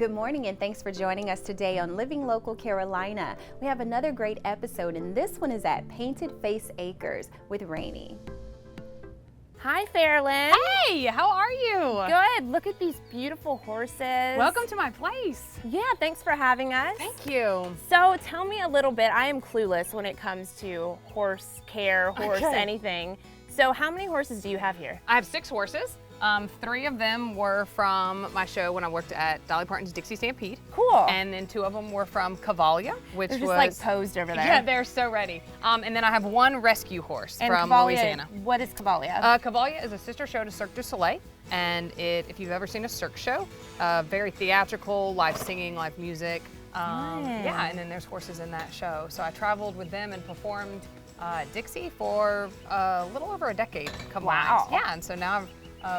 Good morning, and thanks for joining us today on Living Local Carolina. We have another great episode, and this one is at Painted Face Acres with Rainey. Hi, Fairlyn. Hey, how are you? Good. Look at these beautiful horses. Welcome to my place. Yeah, thanks for having us. Thank you. So tell me a little bit. I am clueless when it comes to horse care, horse anything. So how many horses do you have here? I have 6 horses. 3 of them were from my show when I worked at Dolly Parton's Dixie Stampede. Cool. And then 2 of them were from Cavalia, which They're was just like posed over there. Yeah, they're so ready. And then I have 1 rescue horse and from Cavalia, Louisiana. What is Cavalia? Cavalia is a sister show to Cirque du Soleil, and if you've ever seen a Cirque show, very theatrical, live singing, live music. Yeah, and then there's horses in that show. So I traveled with them and performed Dixie for a little over a decade combined. Wow. Yeah, and so now I'm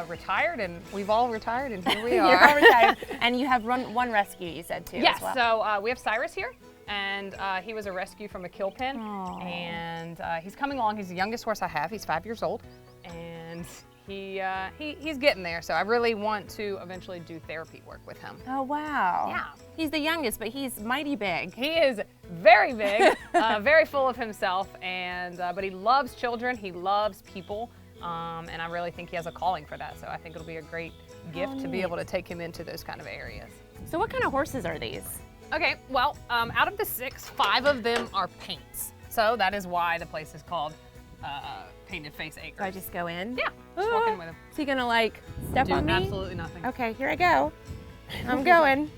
retired, and we've all retired, and here we You're are. all retired. And you have one rescue, you said, too, Yes, as well. so we have Cyrus here, and he was a rescue from a kill pen. Aww. And he's coming along. He's the youngest horse I have. He's 5 years old, and he's getting there. So I really want to eventually do therapy work with him. Oh, wow. Yeah. He's the youngest, but he's mighty big. He is very big, very full of himself, and but he loves children. He loves people. And I really think he has a calling for that. So I think it'll be a great gift to be able to take him into those kind of areas. So what kind of horses are these? Okay, well, out of the 6, 5 of them are paints. So that is why the place is called Painted Face Acres. Do I just go in? Yeah, just walk in with him. Is he gonna like step Do on me? absolutely nothing. Okay, here I go. I'm going.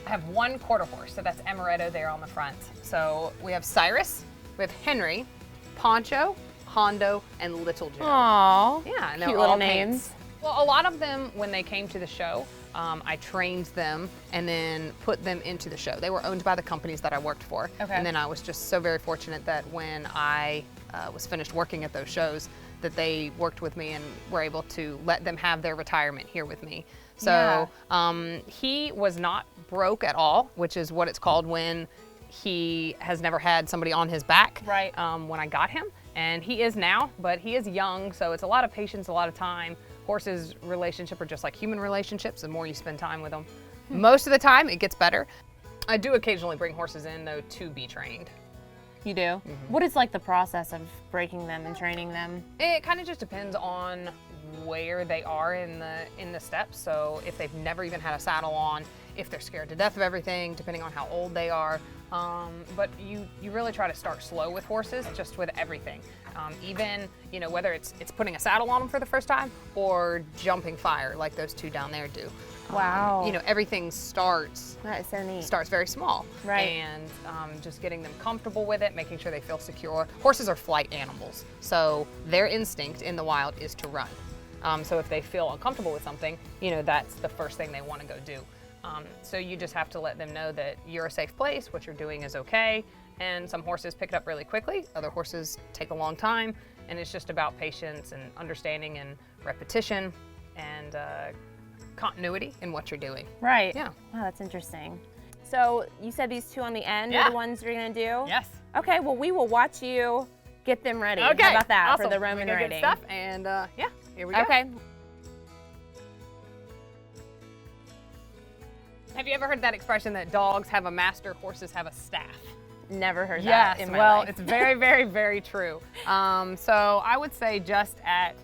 I have 1 quarter horse, so that's Amaretto there on the front. So we have Cyrus, we have Henry, Poncho, Hondo, and Little Joe. Aww. Yeah, and they're Cute all little paints. names. Well, a lot of them, when they came to the show, I trained them and then put them into the show. They were owned by the companies that I worked for. Okay. And then I was just so very fortunate that when I was finished working at those shows, that they worked with me and were able to let them have their retirement here with me. So he was not broke at all, which is what it's called when he has never had somebody on his back. Right. When I got him. And he is now, but he is young, so it's a lot of patience, a lot of time. Horses' relationship are just like human relationships. The more you spend time with them, most of the time it gets better. I do occasionally bring horses in, though, to be trained. You do? What is like the process of breaking them and training them? It kind of just depends on where they are in the steps. So if they've never even had a saddle on, if they're scared to death of everything, depending on how old they are. But you really try to start slow with horses, just with everything. Even, whether it's putting a saddle on them for the first time or jumping fire like those 2 down there do. Wow. Everything starts That is so neat. very small. Right. And just getting them comfortable with it, making sure they feel secure. Horses are flight animals, so their instinct in the wild is to run. So if they feel uncomfortable with something, that's the first thing they want to go do. So you just have to let them know that you're a safe place, what you're doing is okay, and some horses pick it up really quickly, other horses take a long time, and it's just about patience and understanding and repetition and continuity in what you're doing. Right. Yeah. Wow, that's interesting. So you said these 2 on the end are Yeah. the ones you're gonna do? Yes. Okay, well we will watch you get them ready. Okay. How about that Awesome. for the Roman We got good riding? stuff, and yeah, here we go. Okay. Have you ever heard that expression that dogs have a master, horses have a staff? Never heard that in my well, life. it's very, very, very true. So I would say just at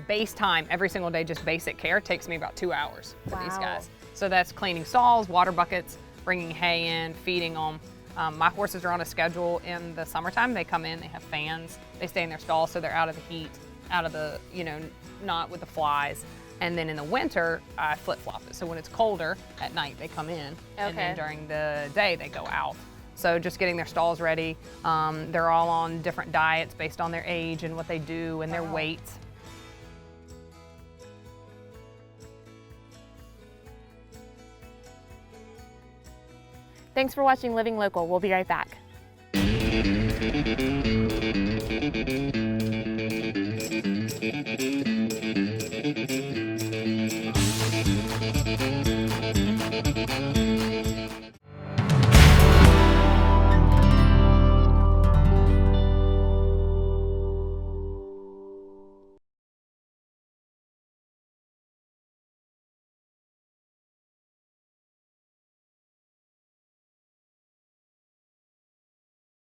base time, every single day, just basic care takes me about 2 hours for these Wow. guys. So that's cleaning stalls, water buckets, bringing hay in, feeding them. My horses are on a schedule in the summertime. They come in, they have fans, they stay in their stalls so they're out of the heat, out of the, not with the flies. And then in the winter, I flip-flop it. So when it's colder at night, they come in. And then Okay. during the day, they go out. So just getting their stalls ready. They're all on different diets based on their age and what they do and their weight. Thanks for watching Living Local. We'll be right back.